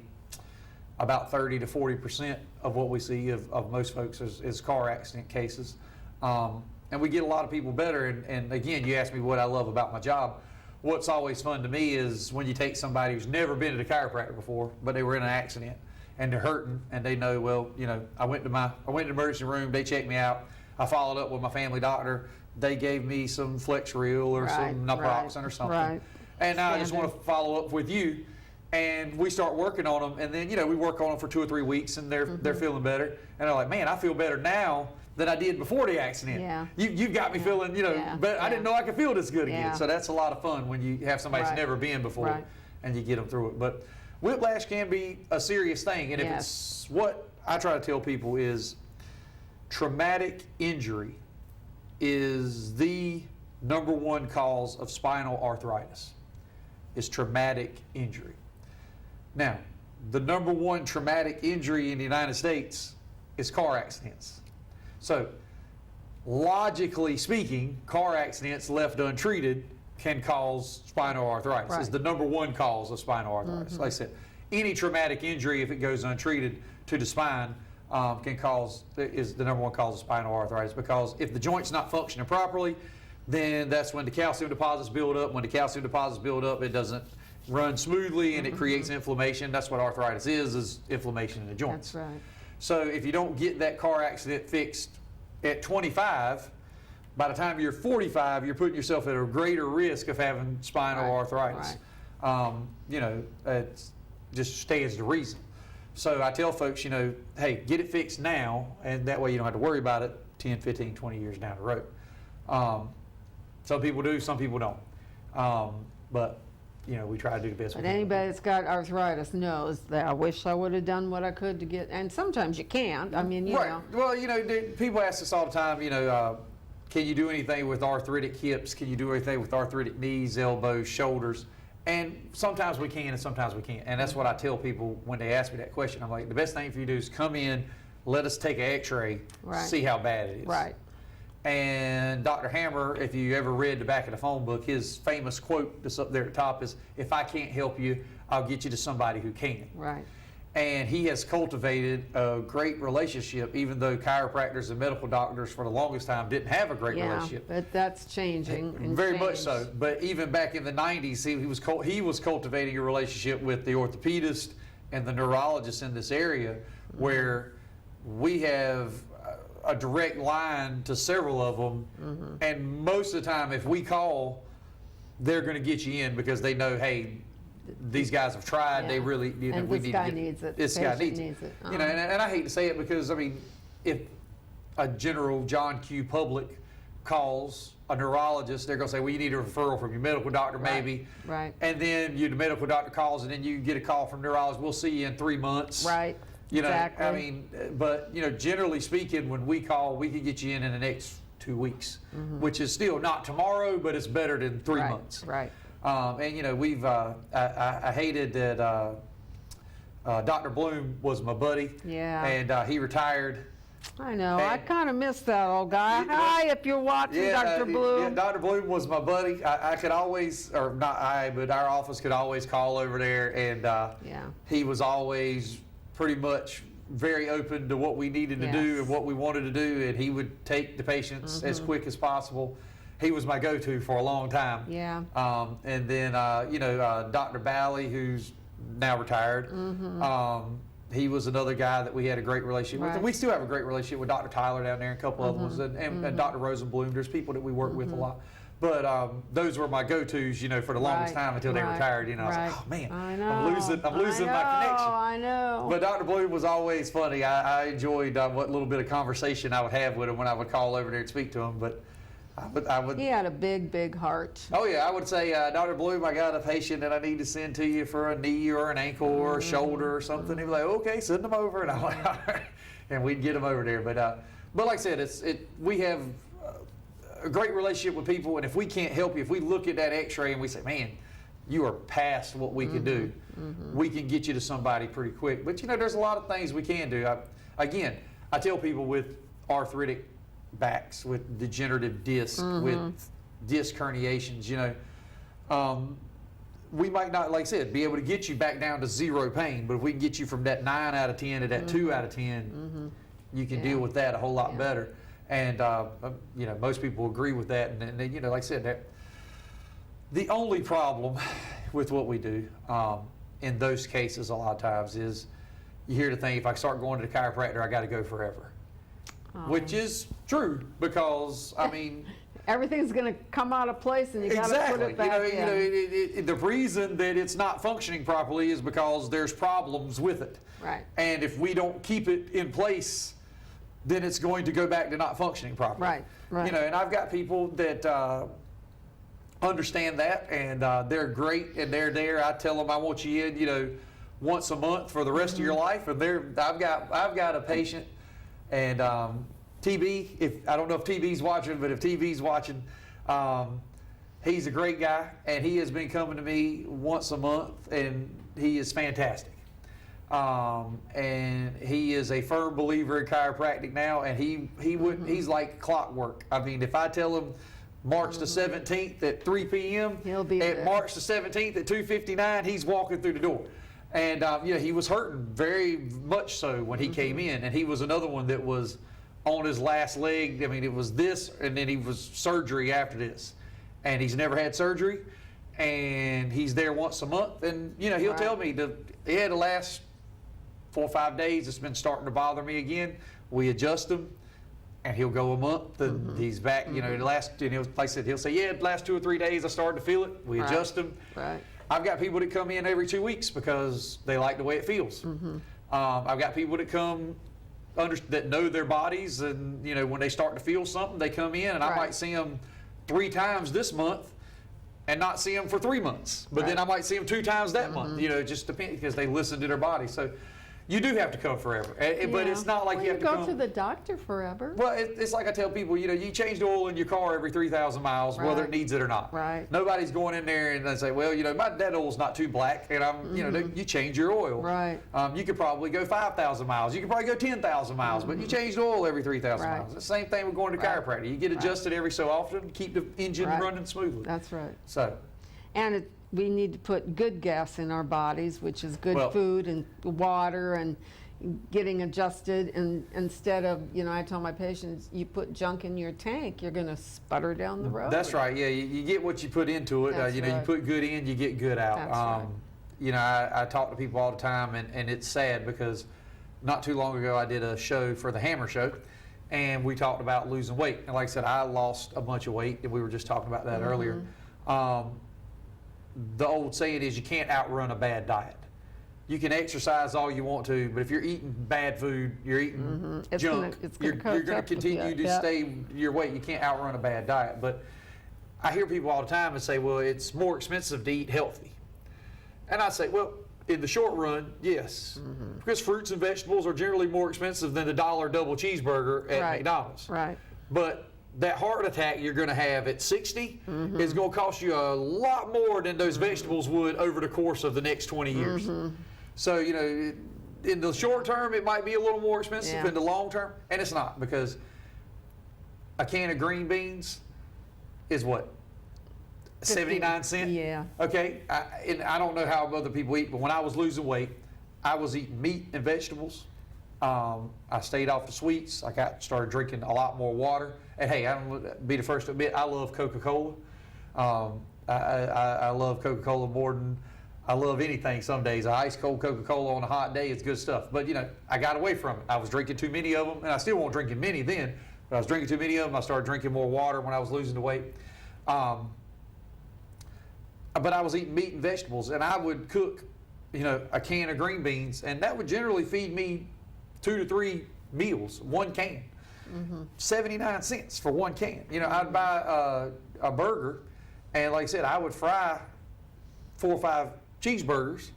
about 30 to 40% of what we see of most folks is car accident cases. And we get a lot of people better. And again, you asked me what I love about my job. what's always fun to me is when you take somebody who's never been to the chiropractor before, but they were in an accident and they're hurting, and they know, well, you know, I went to the emergency room, they checked me out, I followed up with my family doctor, they gave me some Flexeril or some naproxen or something. Right. And now I just want to follow up with you. And we start working on them, and then, you know, we work on them for 2 or 3 weeks, and they're feeling better. And they're like, man, I feel better now than I did before the accident. Yeah. You've got me feeling, you know, but I didn't know I could feel this good again. Yeah. So that's a lot of fun when you have somebody who's never been before, and you get them through it. But whiplash can be a serious thing, and if it's what I try to tell people is traumatic injury is the #1 cause of spinal arthritis, is traumatic injury. Now, the #1 traumatic injury in the United States is car accidents. So, logically speaking, car accidents left untreated can cause spinal arthritis. It's the #1 cause of spinal arthritis. Like I said, any traumatic injury, if it goes untreated to the spine, is the #1 cause of spinal arthritis, because if the joint's not functioning properly, then that's when the calcium deposits build up. When the calcium deposits build up, it doesn't run smoothly, and it creates inflammation. That's what arthritis is inflammation in the joints. That's right. So if you don't get that car accident fixed at 25, by the time you're 45, you're putting yourself at a greater risk of having spinal arthritis. You know, it just stands to reason. So I tell folks, you know, hey, get it fixed now, and that way you don't have to worry about it 10, 15, 20 years down the road. Some people do, some people don't. But, you know, we try to do the best we But can. anybody that's got arthritis knows that I wish I would have done what I could to get, and sometimes you can't. I mean, you know. Well, you know, people ask us all the time, you know, can you do anything with arthritic hips? Can you do anything with arthritic knees, elbows, shoulders? And sometimes we can and sometimes we can't. And that's what I tell people when they ask me that question. I'm like, the best thing for you to do is come in, let us take an x-ray, see how bad it is. Right. And Dr. Hammer, if you ever read the back of the phone book, his famous quote that's up there at the top is, if I can't help you, I'll get you to somebody who can. Right. And he has cultivated a great relationship, even though chiropractors and medical doctors for the longest time didn't have a great relationship. But that's changing. And Very much so. But even back in the 90s, he was cultivating a relationship with the orthopedist and the neurologist in this area, where we have a direct line to several of them, and most of the time, if we call, they're going to get you in because they know, hey, these guys have tried. They really, you know, and we this need guy to get, needs it. this guy Patient needs it. it. You know, and I hate to say it because I mean, if a general John Q. public calls a neurologist, they're going to say, well, you need a referral from your medical doctor, maybe. Right. And then the medical doctor calls, and then you get a call from neurologist. We'll see you in 3 months. Right. You know, exactly. I mean, but, you know, generally speaking, when we call, we can get you in the next 2 weeks, which is still not tomorrow, but it's better than 3 months. Right. And, you know, I hated that Dr. Bloom was my buddy. Yeah. And he retired. I know. I And- kind of miss that old guy. Hi, if you're watching, Dr. Bloom. Yeah, Dr. Bloom was my buddy. I could always, or not I, but our office could always call over there, and he was always pretty much very open to what we needed to do and what we wanted to do, and he would take the patients as quick as possible. He was my go-to for a long time. Yeah. And then, you know, Dr. Bally, who's now retired, he was another guy that we had a great relationship with. And we still have a great relationship with Dr. Tyler down there and a couple of others, and Dr. Rosenblum. There's people that we work with a lot. But those were my go-tos, you know, for the longest time until they retired. You know, I was like, oh man, I know. I'm losing my connection. I know. But Dr. Bloom was always funny. I enjoyed what little bit of conversation I would have with him when I would call over there and speak to him. But I would. He had a big, big heart. Oh yeah, I would say, Dr. Bloom, I got a patient that I need to send to you for a knee or an ankle or a shoulder or something. He'd be like, okay, send them over, and I'm like, all right, and we'd get them over there. But like I said, we have a great relationship with people, and if we can't help you, if we look at that X-ray and we say, man, you are past what we can do, we can get you to somebody pretty quick. But you know, there's a lot of things we can do. I tell people with arthritic backs, with degenerative disc, with disc herniations, you know, we might not, like I said, be able to get you back down to 0 pain, but if we can get you from that 9 out of 10 to that 2 out of 10, you can deal with that a whole lot better. And you know, most people agree with that. And you know, like I said, The only problem with what we do in those cases a lot of times is you hear the thing, if I start going to the chiropractor, I got to go forever. Which is true because, I mean... Everything's going to come out of place and you got to put Exactly. it back in. The reason that it's not functioning properly is because there's problems with it. Right. And if we don't keep it in place, then it's going to go back to not functioning properly. Right, right. You know, and I've got people that understand that, and they're great, and they're there. I tell them I want you in, you know, once a month for the rest of your life. And I've got a patient, and TB. I don't know if TB's watching, but if TB's watching, he's a great guy, and he has been coming to me once a month, and he is fantastic. And he is a firm believer in chiropractic now, and he's like clockwork. I mean, if I tell him March the 17th at 3 p.m., He'll be at there. March the 17th at 2:59, he's walking through the door. And you know, he was hurting very much so when he came in, and he was another one that was on his last leg. I mean, it was this, and then he was surgery after this, and he's never had surgery, and he's there once a month, and you know, he'll tell me he had the last 4 or 5 days, it's been starting to bother me again. We adjust him, and he'll go a month, and he's back. You know, like I said, he'll say, yeah, the last 2 or 3 days I started to feel it. We adjust him. Right. I've got people that come in every 2 weeks because they like the way it feels. I've got people that come that know their bodies, and you know, when they start to feel something, they come in, and I might see them 3 times this month, and not see them for 3 months. But then I might see them 2 times that month. You know, it just depends because they listen to their body. So you do have to come forever, but it's not like Well, you have to come. go to the doctor forever. Well, it's like I tell people, you know, you change the oil in your car every 3,000 miles, whether it Right. needs it or not. Right. Nobody's going in there and they say, well, you know, that oil's not too black, and you know, you change your oil. Right. You could probably go 5,000 miles. You could probably go 10,000 miles, but you change the oil every 3,000 Right. miles. The same thing with going to chiropractor. You get adjusted every so often, keep the engine Right. running smoothly. That's right. So. And we need to put good gas in our bodies, which is good Well- food and water and getting adjusted. And instead of, you know, I tell my patients, you put junk in your tank, you're going to sputter down the road. That's right. Yeah, you get what you put into it. That's You know, you right. put good in, you get good out. That's right. You know, I talk to people all the time, and it's sad because not too long ago I did a show for the Hammer Show, and we talked about losing weight. And like I said, I lost a bunch of weight, and we were just talking about that earlier. The old saying is you can't outrun a bad diet. You can exercise all you want to, but if you're eating bad food, you're eating It's junk, gonna you're catch going to up with continue you. to Yep. stay your weight. You can't outrun a bad diet. But I hear people all the time and say, well, it's more expensive to eat healthy. And I say, well, in the short run, yes. Because fruits and vegetables are generally more expensive than the $1 double cheeseburger at Right. McDonald's. Right. But that heart attack you're going to have at 60 is going to cost you a lot more than those vegetables would over the course of the next 20 years. So, you know, in the short term, it might be a little more expensive. Yeah. In the long term, and it's not, because a can of green beans is what? 79 cents? Yeah. Okay, and I don't know how other people eat, but when I was losing weight, I was eating meat and vegetables. I stayed off the sweets. I started drinking a lot more water. And hey, I'm gonna be the first to admit, I love Coca-Cola. I love Coca-Cola more than I love anything some days. Ice cold Coca-Cola on a hot day is good stuff. But you know, I got away from it. I was drinking too many of them, and I still won't drinking many then, but I was drinking too many of them. I started drinking more water when I was losing the weight. But I was eating meat and vegetables, and I would cook, you know, a can of green beans, and that would generally feed me 2 to 3 meals, 1 can. 79 cents for 1 can. You know, I'd buy a burger, and like I said, I would fry 4 or 5 cheeseburgers,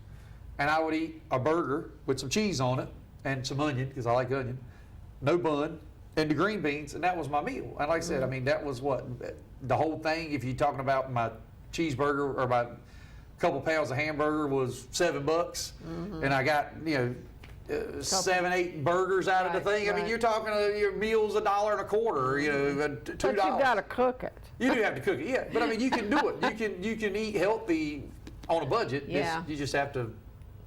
and I would eat a burger with some cheese on it and some onion, because I like onion, no bun, and the green beans, and that was my meal. And like I said, I mean, that was what, the whole thing, if you're talking about my cheeseburger or my couple pounds of hamburger was $7, and I got, you know, 7, 8 burgers out of the Right, thing. I mean, right. you're talking your meal's $1.25, you know, $2. But you've got to cook it. You do have to cook it, yeah. But I mean, you can do it. You can eat healthy on a budget. Yeah. You just have to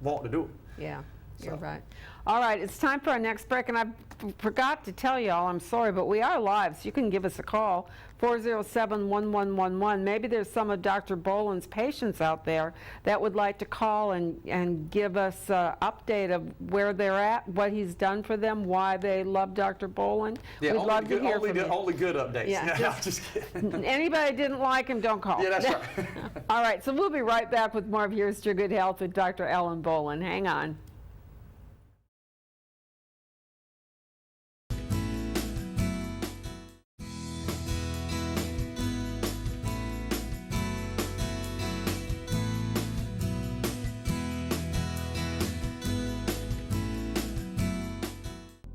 want to do it. Yeah, you're So. right. All right, it's time for our next break, and I forgot to tell y'all, I'm sorry, but we are live, so you can give us a call, 407-1111. Maybe there's some of Dr. Bolin's patients out there that would like to call and give us an update of where they're at, what he's done for them, why they love Dr. Bolin. Yeah, We'd love to hear from you. only good updates. Yeah, I'm just kidding. Anybody didn't like him, don't call. Yeah, that's right. All right, so we'll be right back with more of Here's to Your Good Health with Dr. Ellen Bolin. Hang on.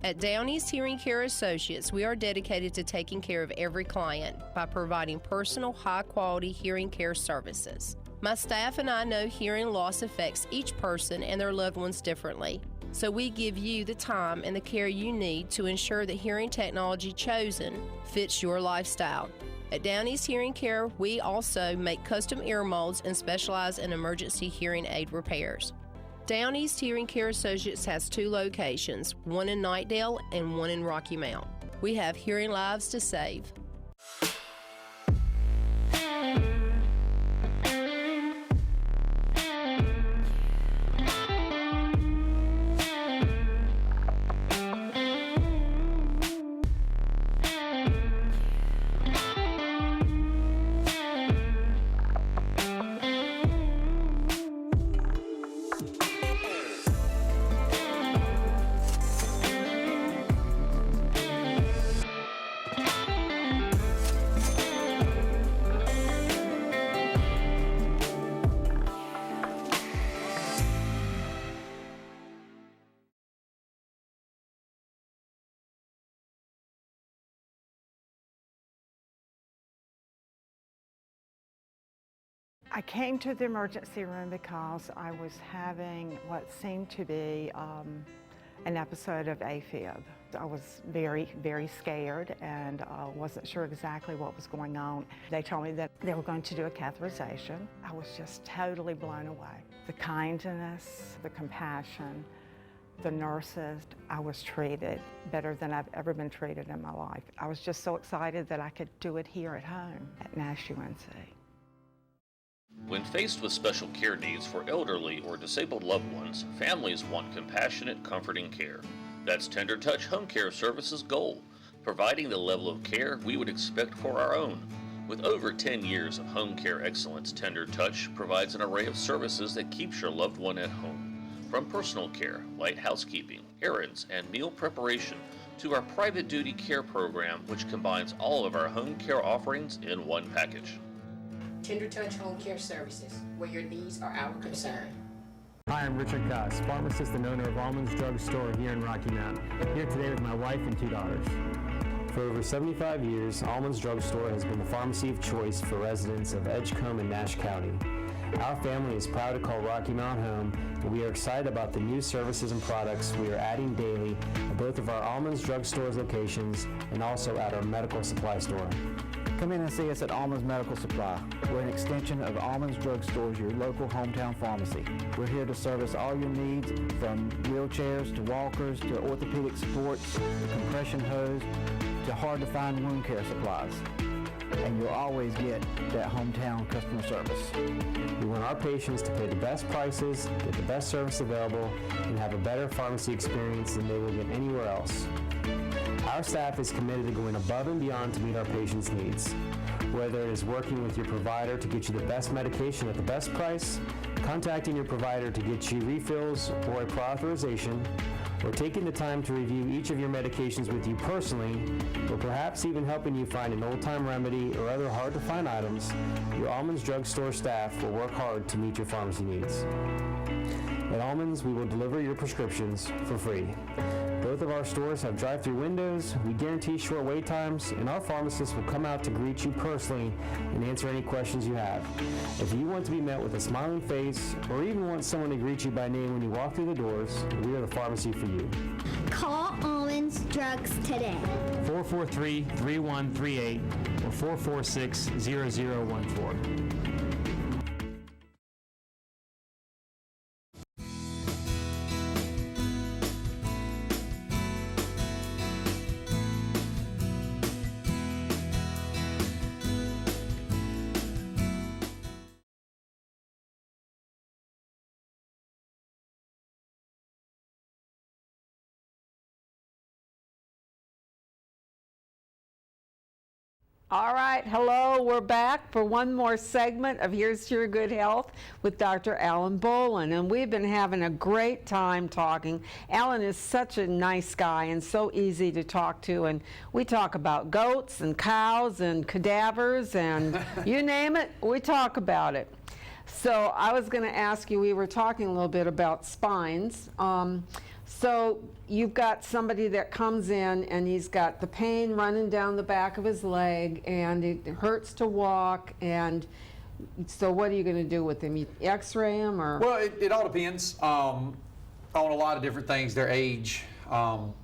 At Down East Hearing Care Associates, we are dedicated to taking care of every client by providing personal, high-quality hearing care services. My staff and I know hearing loss affects each person and their loved ones differently, so we give you the time and the care you need to ensure that hearing technology chosen fits your lifestyle. At Down East Hearing Care, we also make custom ear molds and specialize in emergency hearing aid repairs. Down East Hearing Care Associates has 2 locations, one in Knightdale and one in Rocky Mount. We have hearing lives to save. I came to the emergency room because I was having what seemed to be an episode of AFib. I was very, very scared and wasn't sure exactly what was going on. They told me that they were going to do a catheterization. I was just totally blown away. The kindness, the compassion, the nurses, I was treated better than I've ever been treated in my life. I was just so excited that I could do it here at home at Nash UNC. When faced with special care needs for elderly or disabled loved ones, families want compassionate, comforting care. That's Tender Touch Home Care Services' goal, providing the level of care we would expect for our own. With over 10 years of home care excellence, Tender Touch provides an array of services that keeps your loved one at home. From personal care, light housekeeping, errands, and meal preparation, to our private duty care program, which combines all of our home care offerings in one package. Tender Touch Home Care Services, where your needs are our concern. Hi, I'm Richard Goss, pharmacist and owner of Almonds Drug Store here in Rocky Mount. Here today with my wife and 2 daughters. For over 75 years, Almonds Drug Store has been the pharmacy of choice for residents of Edgecombe and Nash County. Our family is proud to call Rocky Mount home, and we are excited about the new services and products we are adding daily at both of our Almonds Drug Store's locations and also at our medical supply store. Come in and see us at Almonds Medical Supply. We're an extension of Almonds Drug Stores, your local hometown pharmacy. We're here to service all your needs, from wheelchairs to walkers to orthopedic supports to compression hose to hard-to-find wound care supplies. And you'll always get that hometown customer service. We want our patients to pay the best prices, get the best service available, and have a better pharmacy experience than they will get anywhere else. Our staff is committed to going above and beyond to meet our patients' needs. Whether it is working with your provider to get you the best medication at the best price, contacting your provider to get you refills or a prior authorization, or taking the time to review each of your medications with you personally, or perhaps even helping you find an old-time remedy or other hard-to-find items, your Almonds Drug Store staff will work hard to meet your pharmacy needs. At Almonds, we will deliver your prescriptions for free. Both of our stores have drive-through windows, we guarantee short wait times, and our pharmacists will come out to greet you personally and answer any questions you have. If you want to be met with a smiling face, or even want someone to greet you by name when you walk through the doors, we are the pharmacy for you. Call Almonds Drugs today. 443-3138 or 446-0014. All right, hello, we're back for one more segment of Here's to Your Good Health with Dr. Alan Bolin, and we've been having a great time talking. Alan is such a nice guy and so easy to talk to, and we talk about goats and cows and cadavers and you name it, we talk about it. So I was going to ask you, we were talking a little bit about spines. So you've got somebody that comes in and he's got the pain running down the back of his leg and it hurts to walk, and so what are you going to do with him? You x-ray him or? Well, it all depends on a lot of different things, their age,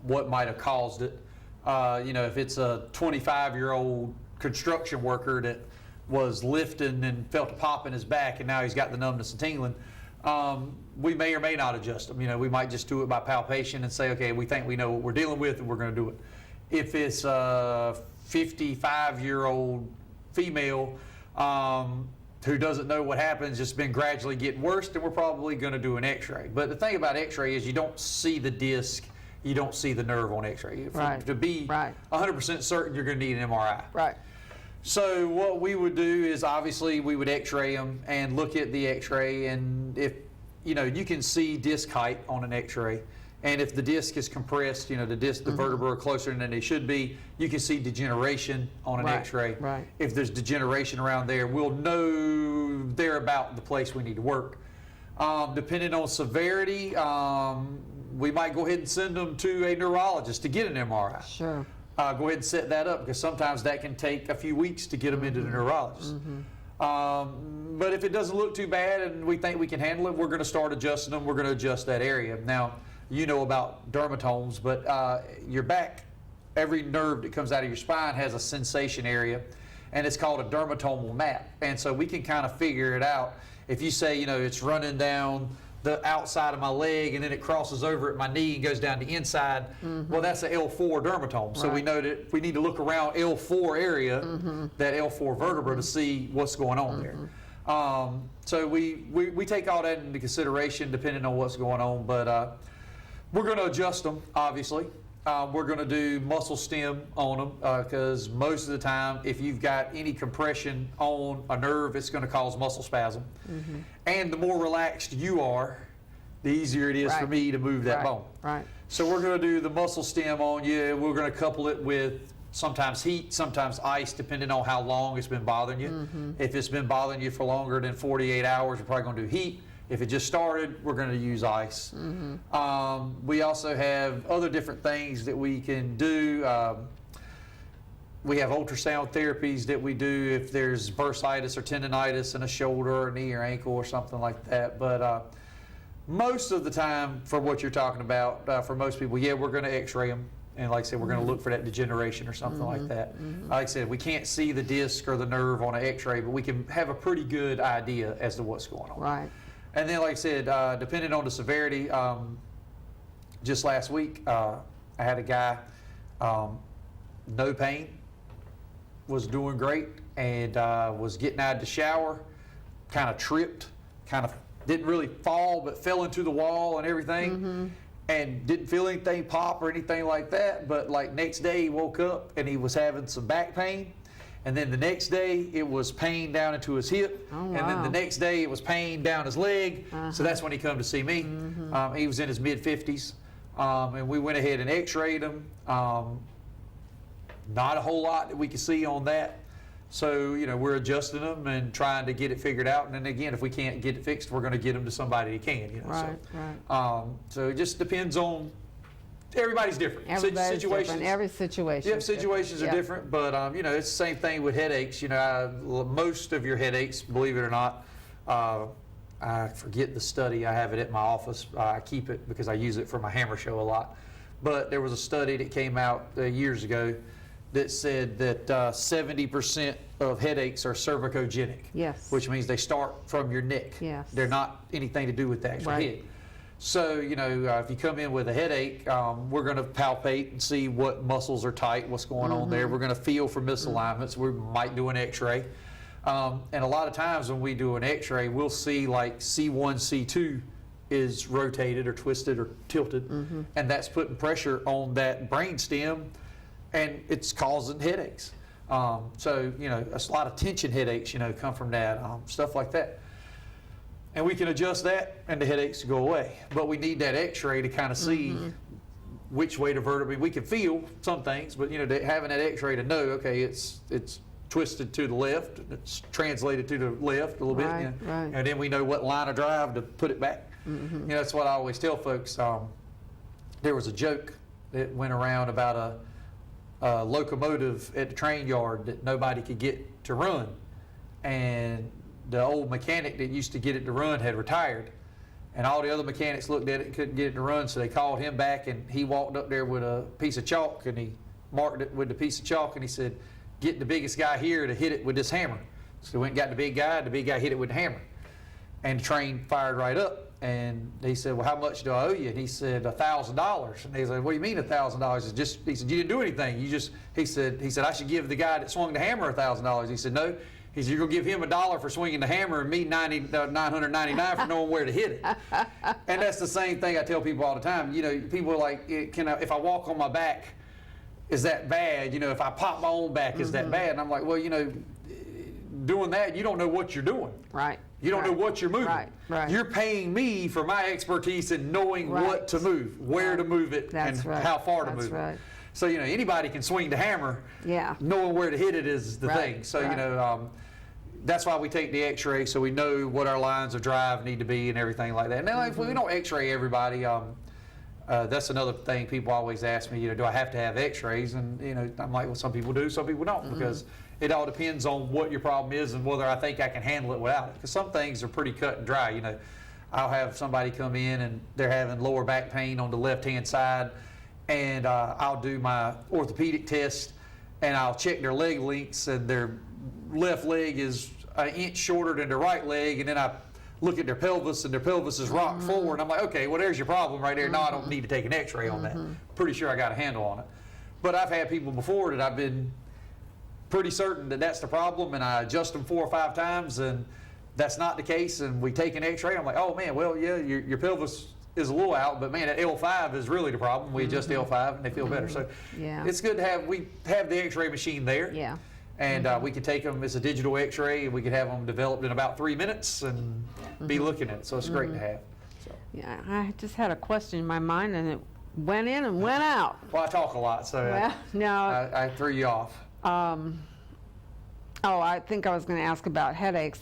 what might have caused it. You know, if it's a 25-year-old construction worker that was lifting and felt a pop in his back and now he's got the numbness and tingling, we may or may not adjust them. You know, we might just do it by palpation and say, okay, we think we know what we're dealing with and we're going to do it. If it's a 55-year-old female who doesn't know what happens, just been gradually getting worse, then we're probably going to do an x-ray. But the thing about x-ray is you don't see the disc, you don't see the nerve on x-ray. Right. To be 100% certain, you're going to need an MRI. Right. So what we would do is obviously we would x-ray them and look at the x-ray, and if, you know, you can see disc height on an x-ray, and if the disc is compressed, you know, the disc, the vertebrae are closer than they should be, you can see degeneration on an x-ray. Right. If there's degeneration around there, we'll know they're about the place we need to work. Depending on severity, we might go ahead and send them to a neurologist to get an MRI. Sure. Go ahead and set that up, because sometimes that can take a few weeks to get them into the neurologist. But if it doesn't look too bad and we think we can handle it, we're going to start adjusting them. We're going to adjust that area. Now, you know about dermatomes, but your back, every nerve that comes out of your spine has a sensation area, and it's called a dermatomal map. And so we can kind of figure it out. If you say, you know, it's running down the outside of my leg and then it crosses over at my knee and goes down the inside, well, that's an L4 dermatome. So we know that we need to look around L4 area, that L4 vertebra, to see what's going on there. So we take all that into consideration depending on what's going on, but we're going to adjust them, obviously. We're going to do muscle stim on them, because most of the time, if you've got any compression on a nerve, it's going to cause muscle spasm. And the more relaxed you are, the easier it is for me to move that bone. Right. So we're going to do the muscle stim on you. We're going to couple it with sometimes heat, sometimes ice, depending on how long it's been bothering you. If it's been bothering you for longer than 48 hours, we're probably going to do heat. If it just started, we're going to use ice. We also have other different things that we can do. We have ultrasound therapies that we do if there's bursitis or tendonitis in a shoulder or knee or ankle or something like that. But most of the time, for what you're talking about, for most people, yeah, we're going to x-ray them. And like I said, we're going to look for that degeneration or something like that. Like I said, we can't see the disc or the nerve on an x-ray, but we can have a pretty good idea as to what's going on. Right. And then, like I said, depending on the severity, just last week, I had a guy, no pain, was doing great, and was getting out of the shower, kind of tripped, kind of didn't really fall, but fell into the wall and everything, and didn't feel anything pop or anything like that. But like next day, he woke up and he was having some back pain. And then the next day, it was pain down into his hip. And then the next day, it was pain down his leg. So that's when he come to see me. He was in his mid-50s. And we went ahead and x-rayed him. Not a whole lot that we could see on that. So, you know, we're adjusting them and trying to get it figured out. And then again, if we can't get it fixed, we're going to get them to somebody who can. You know, so it just depends on. Everybody's different. Everybody's situations, different. Every situation. Yep, situations are different, but you know, it's the same thing with headaches. You know, most of your headaches, believe it or not, I forget the study. I have it at my office. I keep it because I use it for my hammer show a lot. But there was a study that came out years ago that said that 70% of headaches are cervicogenic. Yes. Which means they start from your neck. Yes. They're not anything to do with the actual head. So, you know, if you come in with a headache, we're going to palpate and see what muscles are tight, what's going on there. We're going to feel for misalignments. We might do an x-ray. And a lot of times when we do an x-ray, we'll see like C1, C2 is rotated or twisted or tilted. And that's putting pressure on that brain stem, and it's causing headaches. So, a lot of tension headaches, come from that, stuff like that. And we can adjust that and the headaches go away. But we need that x-ray to kind of see which way the vertebrae, we can feel some things, but having that x-ray to know, okay, it's twisted to the left, it's translated to the left a little bit, Right. and then we know what line of drive to put it back. That's what I always tell folks. There was a joke that went around about a locomotive at the train yard that nobody could get to run, and the old mechanic that used to get it to run had retired, and all the other mechanics looked at it and couldn't get it to run, so they called him back, and he walked up there with a piece of chalk, and he marked it with the piece of chalk, and he said, "Get the biggest guy here to hit it with this hammer." So he went and got the big guy hit it with the hammer, and the train fired right up. And he said, "Well, how much do I owe you?" And he said, $1,000. And they said, "What do you mean $1,000? He said, "You didn't do anything. He said, I should give the guy that swung the hammer $1,000. He said, "No." He said, "You're gonna give him $1 for swinging the hammer and me $999 for knowing where to hit it." And that's the same thing I tell people all the time. People are like, if I walk on my back, is that bad? If I pop my own back, is that bad? And I'm like, well, doing that, you don't know what you're doing. Right. You don't know what you're moving. Right. You're paying me for my expertise in knowing what to move, where to move it, and how far to move it. So, anybody can swing the hammer. Yeah. Knowing where to hit it is the thing. So, that's why we take the x-ray, so we know what our lines of drive need to be and everything like that. Now, if we don't x-ray everybody, that's another thing people always ask me, do I have to have x-rays? And, I'm like, well, some people do, some people don't, because it all depends on what your problem is and whether I think I can handle it without it. Because some things are pretty cut and dry. I'll have somebody come in and they're having lower back pain on the left-hand side, and I'll do my orthopedic test, and I'll check their leg lengths, and their left leg is an inch shorter than their right leg, and then I look at their pelvis, and their pelvis is rocked forward, and I'm like, okay, well, there's your problem right there. No, I don't need to take an x-ray on that. Pretty sure I got a handle on it. But I've had people before that I've been pretty certain that that's the problem, and I adjust them 4 or 5 times, and that's not the case, and we take an x-ray. I'm like, oh man, well, yeah, your pelvis is a little out, but man, that L5 is really the problem. We adjust L5 and they feel better. So it's good to have, we have the x-ray machine there. Yeah. And we can take them as a digital x-ray, and we can have them developed in about 3 minutes and be looking at it. So it's great to have. So. Yeah, I just had a question in my mind, and it went in and went out. Well, I talk a lot, so I threw you off. I think I was going to ask about headaches,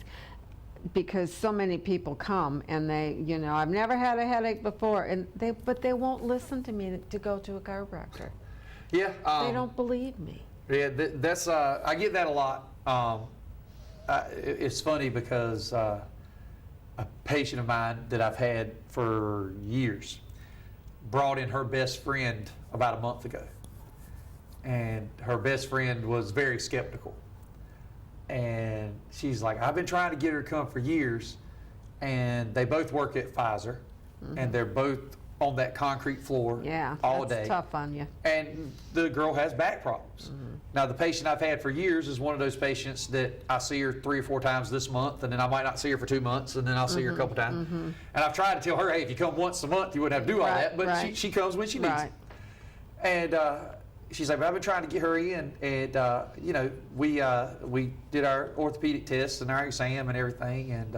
because so many people come and they, I've never had a headache before, and but they won't listen to me to go to a chiropractor. Yeah. They don't believe me. Yeah, that's I get that a lot. It's funny because a patient of mine that I've had for years brought in her best friend about a month ago, and her best friend was very skeptical. And she's like, I've been trying to get her to come for years, and they both work at Pfizer, and they're both on that concrete floor all day. That's tough on you. And the girl has back problems. Now, the patient I've had for years is one of those patients that I see her 3 or 4 times this month, and then I might not see her for 2 months, and then I'll see her a couple times. And I've tried to tell her, hey, if you come once a month, you wouldn't have to do all that, but she comes when she needs it. And she's like, but I've been trying to get her in, and we did our orthopedic tests and our exam and everything, and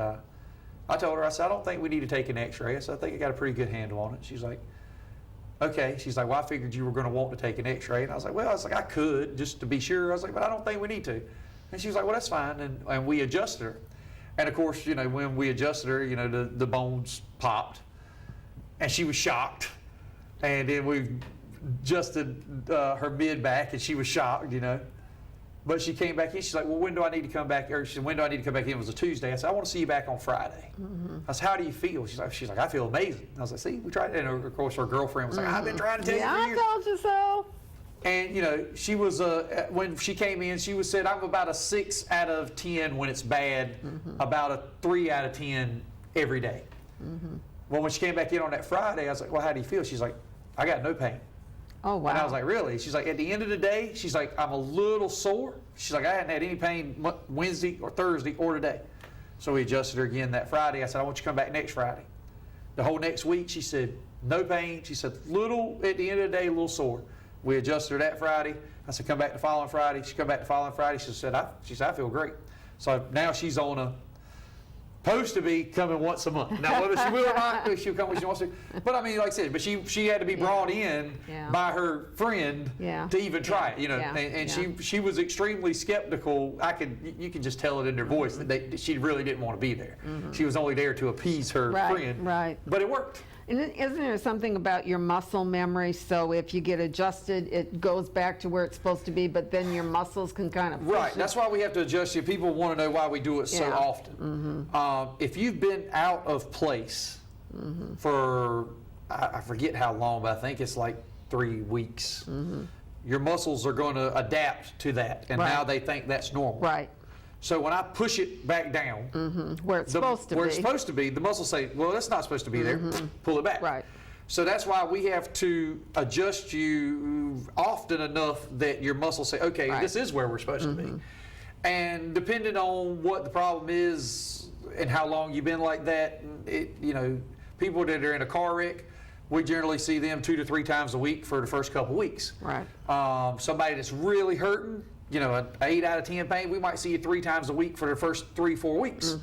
I told her, I said, I don't think we need to take an x-ray. I said, I think I got a pretty good handle on it. She's like, okay. She's like, well, I figured you were going to want to take an x-ray. And I was like, I could, just to be sure. I was like, but I don't think we need to. And she was like, well, that's fine. And we adjusted her. And of course, when we adjusted her, the bones popped, and she was shocked. And then we adjusted her mid back, and she was shocked, But she came back in. She's like, well, when do I need to come back? Or she said, when do I need to come back in? It was a Tuesday. I said, I want to see you back on Friday. I said, how do you feel? She's like, I feel amazing. I was like, see, we tried it. And of course, her girlfriend was like, I've been trying to tell you for years. I told you so. And, she was, when she came in, she said, I'm about a 6 out of 10 when it's bad, about a 3 out of 10 every day. Well, when she came back in on that Friday, I was like, well, how do you feel? She's like, I got no pain. Oh, wow. And I was like, really? She's like, at the end of the day, she's like, I'm a little sore. She's like, I hadn't had any pain Wednesday or Thursday or today. So we adjusted her again that Friday. I said, I want you to come back next Friday. The whole next week, she said, no pain. She said, at the end of the day, a little sore. We adjusted her that Friday. I said, come back the following Friday. She come back the following Friday. She said, I feel great. So now she's on a, supposed to be coming once a month. Now, whether she will or not, she'll come when she wants to. But I mean, like I said, but she had to be brought in by her friend to even try it, you know. And she was extremely skeptical. You can just tell it in her voice that she really didn't want to be there. She was only there to appease her friend. Right. But it worked. And isn't there something about your muscle memory? So if you get adjusted, it goes back to where it's supposed to be, but then your muscles can kind of push it. That's why we have to adjust you. People want to know why we do it so often. If you've been out of place for, I forget how long, but I think it's like 3 weeks, your muscles are going to adapt to that, and now they think that's normal. Right. So when I push it back down, where it's supposed to be, the muscles say, well, that's not supposed to be there. Pull it back. Right. So that's why we have to adjust you often enough that your muscles say, okay, this is where we're supposed to be. And depending on what the problem is and how long you've been like that, you know, people that are in a car wreck, we generally see them 2 to 3 times a week for the first couple weeks. Right. Somebody that's really hurting, you know, an 8 out of 10 pain, we might see you 3 times a week for the first 3-4 weeks.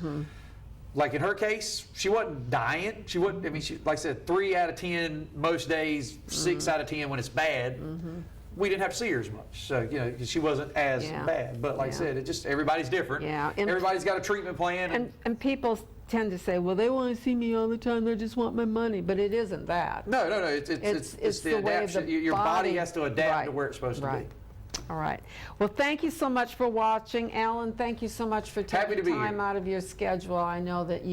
Like in her case, she wasn't dying. She wasn't, I mean, like I said, 3 out of 10 most days, 6 out of 10 when it's bad. We didn't have to see her as much. So, you know, she wasn't as bad. But like I said, it just, everybody's different. Everybody's got a treatment plan. And people tend to say, well, they want to see me all the time, they just want my money. But it isn't that. No, it's the adaptation. Your body has to adapt to where it's supposed to be. All right. Well, thank you so much for watching. Alan, thank you so much for taking time out of your schedule. I know that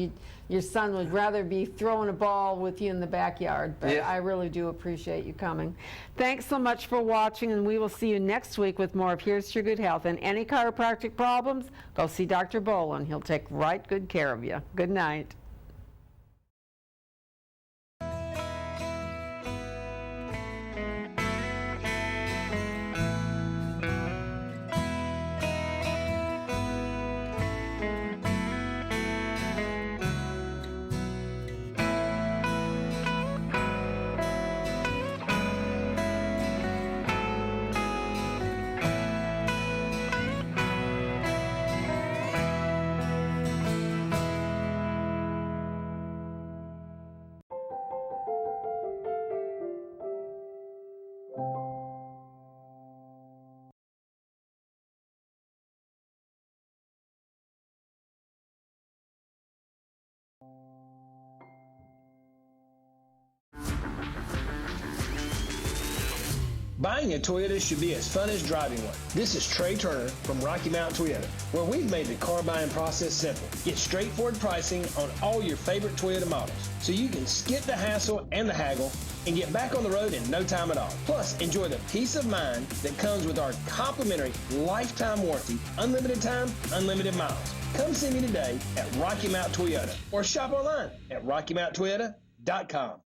your son would rather be throwing a ball with you in the backyard, but I really do appreciate you coming. Thanks so much for watching, and we will see you next week with more of Here's to Your Good Health. And any chiropractic problems, go see Dr. Bolin. He'll take right good care of you. Good night. Buying a Toyota should be as fun as driving one. This is Trey Turner from Rocky Mount Toyota, where we've made the car buying process simple. Get straightforward pricing on all your favorite Toyota models, so you can skip the hassle and the haggle and get back on the road in no time at all. Plus, enjoy the peace of mind that comes with our complimentary lifetime warranty, unlimited time, unlimited miles. Come see me today at Rocky Mount Toyota or shop online at RockyMountToyota.com.